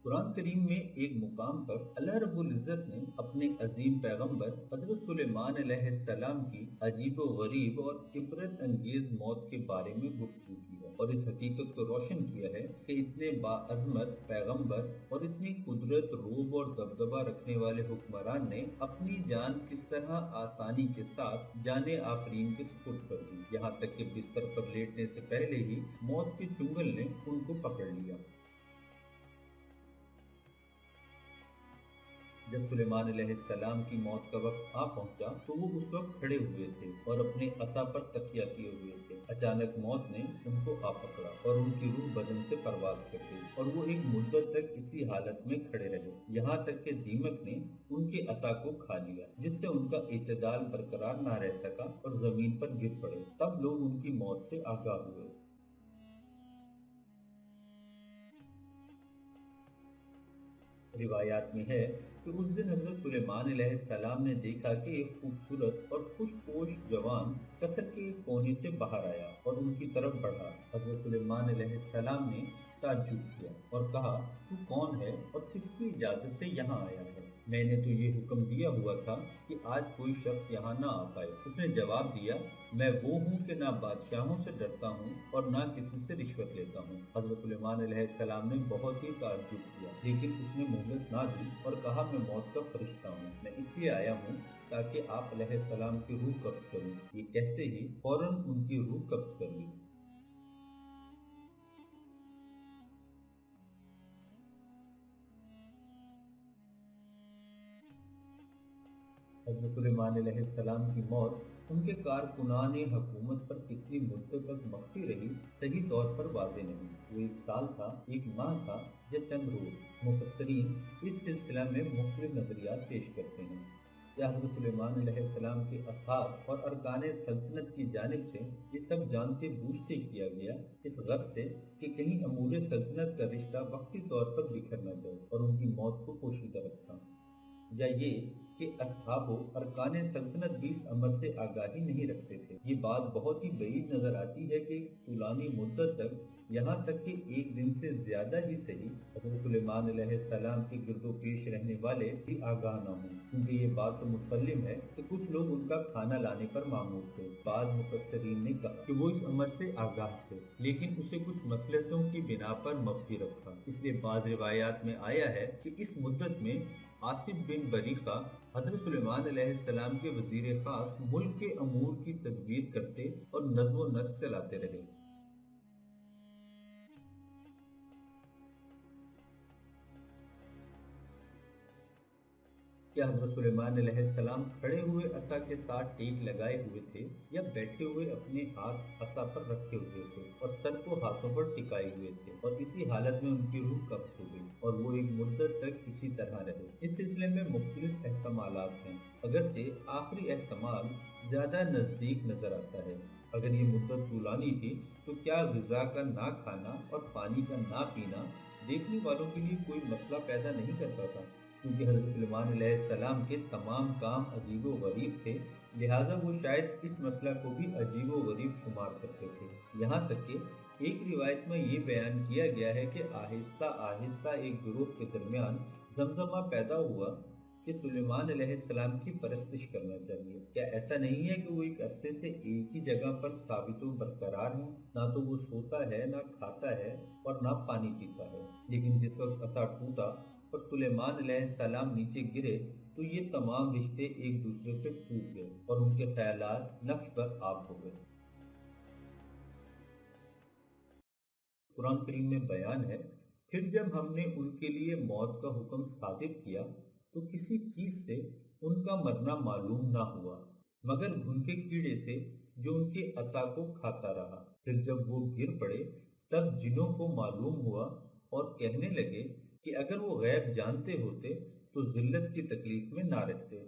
قرآن کریم میں ایک مقام پر اللہ رب العزت نے اپنے عظیم پیغمبر حضرت سلیمان علیہ السلام کی عجیب و غریب اور عبرت انگیز موت کے بارے میں گفتگو کی ہے اور اس حقیقت کو روشن کیا ہے کہ اتنے باعظمت پیغمبر اور اتنی قدرت، روب اور دبدبہ رکھنے والے حکمران نے اپنی جان کس طرح آسانی کے ساتھ جان آفرین کے سپرد کر دی، یہاں تک کہ بستر پر لیٹنے سے پہلے ہی موت کے چنگل نے ان کو پکڑ لیا۔ جب سلیمان علیہ السلام کی موت کا وقت آ پہنچا تو وہ اس وقت کھڑے ہوئے تھے اور اپنے عصا پر تکیہ کیے ہوئے تھے۔ اچانک موت نے ان کو آ پکڑا اور ان کی روح بدن سے پرواز کر گئی اور وہ ایک مدت تک اسی حالت میں کھڑے رہے، یہاں تک کہ دیمک نے ان کے عصا کو کھا لیا، جس سے ان کا اعتدال برقرار نہ رہ سکا اور زمین پر گر پڑے۔ تب لوگ ان کی موت سے آگاہ ہوئے۔ روایات میں ہے کہ اس دن حضرت سلیمان علیہ السلام نے دیکھا کہ ایک خوبصورت اور خوش پوش جوان قصر کے ایک کونے سے باہر آیا اور ان کی طرف بڑھا۔ حضرت سلیمان علیہ السلام نے تعجب کیا اور کہا، تو کون ہے اور کس کی اجازت سے یہاں آیا ہے؟ میں نے تو یہ حکم دیا ہوا تھا کہ آج کوئی شخص یہاں نہ آ پائے۔ اس نے جواب دیا، میں وہ ہوں کہ نہ بادشاہوں سے ڈرتا ہوں اور نہ کسی سے رشوت لیتا ہوں۔ حضرت سلیمان علیہ السلام نے بہت ہی تعجب کیا، لیکن اس نے مہلت نہ دی اور کہا، میں موت کا فرشتہ ہوں، میں اس لیے آیا ہوں تاکہ آپ علیہ السلام کی روح قبض کروں۔ یہ کہتے ہی فوراً ان کی روح قبض کر لی۔ حضرت سلیمان علیہ السلام کی موت ان کے کارکنان حکومت پر کتنی مدت تک مخفی رہی صحیح طور پر واضح نہیں۔ وہ 1 سال تھا، 1 ماہ تھا یا چند روز؟ مفسرین اس سلسلہ میں مختلف نظریات پیش کرتے ہیں۔ کیا حضرت سلیمان علیہ السلام کے اصحاب اور ارکان سلطنت کی جانب سے یہ سب جانتے بوجھتے کیا گیا اس غرض سے کہ کہیں امور سلطنت کا رشتہ وقتی طور پر بکھر نہ جائے اور ان کی موت کو پوشیدہ رکھا؟ یا یہ کہ اصحاب و ارکان سلطنت بھی اس امر سے آگاہی نہیں رکھتے تھے؟ یہ بات بہت ہی بعید نظر آتی ہے کہ طولانی مدت تک، یہاں تک کہ 1 دن سے زیادہ ہی صحیح، حضرت سلیمان علیہ السلام کے گرد و پیش رہنے والے بھی آگاہ نہ ہوں، کیونکہ یہ بات تو مسلم ہے کہ کچھ لوگ ان کا کھانا لانے پر مامور تھے۔ بعض مفسرین نے کہا کہ وہ اس امر سے آگاہ تھے لیکن اسے کچھ مصلحتوں کی بنا پر مخفی رکھا۔ اس لیے بعض روایات میں آیا ہے کہ اس مدت میں آصف بن بریخہ حضرت سلیمان علیہ السلام کے وزیر خاص ملک کے امور کی تدبیر کرتے اور نظم و نسق چلاتے رہے۔ کیا حضرت سلیمان علیہ السلام کھڑے ہوئے عصا کے ساتھ ٹیک لگائے ہوئے تھے یا بیٹھے ہوئے اپنے ہاتھ عصا پر رکھے ہوئے تھے اور سر کو ہاتھوں پر ٹکائے ہوئے تھے اور اسی حالت میں ان کی روح قبض ہو گئی اور وہ ایک مدت تک اسی طرح رہے؟ اس سلسلے میں مختلف احتمالات ہیں، اگرچہ آخری احتمال زیادہ نزدیک نظر آتا ہے۔ اگر یہ مدت طولانی تھی تو کیا غذا کا نہ کھانا اور پانی کا نہ پینا دیکھنے والوں کے لیے کوئی مسئلہ پیدا نہیں کرتا تھا؟ چونکہ حضرت سلیمان علیہ السلام کے تمام کام عجیب و غریب تھے، لہٰذا وہ شاید اس مسئلہ کو بھی عجیب و غریب شمار کرتے تھے۔ یہاں تک کہ ایک روایت میں یہ بیان کیا گیا ہے کہ آہستہ آہستہ ایک گروہ کے درمیان زمزمہ پیدا ہوا کہ سلیمان علیہ السلام کی پرستش کرنا چاہیے۔ کیا ایسا نہیں ہے کہ وہ ایک عرصے سے ایک ہی جگہ پر ثابت و برقرار ہیں؟ نہ تو وہ سوتا ہے، نہ کھاتا ہے اور نہ پانی پیتا ہے، لیکن جس وقت عصا ٹوٹا اور سلیمان علیہ السلام نیچے گرے تو یہ تمام رشتے ایک دوسرے سے ٹوٹ گئے اور ان کے خیالات نقش پر آب ہو گئے۔ قرآن کریم میں بیان ہے، پھر جب ہم نے ان کے لیے موت کا حکم صادر کیا تو کسی چیز سے ان کا مرنا معلوم نہ ہوا مگر بھنکے کیڑے سے جو ان کے عصا کو کھاتا رہا۔ پھر جب وہ گر پڑے تب جنوں کو معلوم ہوا اور کہنے لگے کہ اگر وہ غیب جانتے ہوتے تو ذلت کی تکلیف میں نہ رہتے۔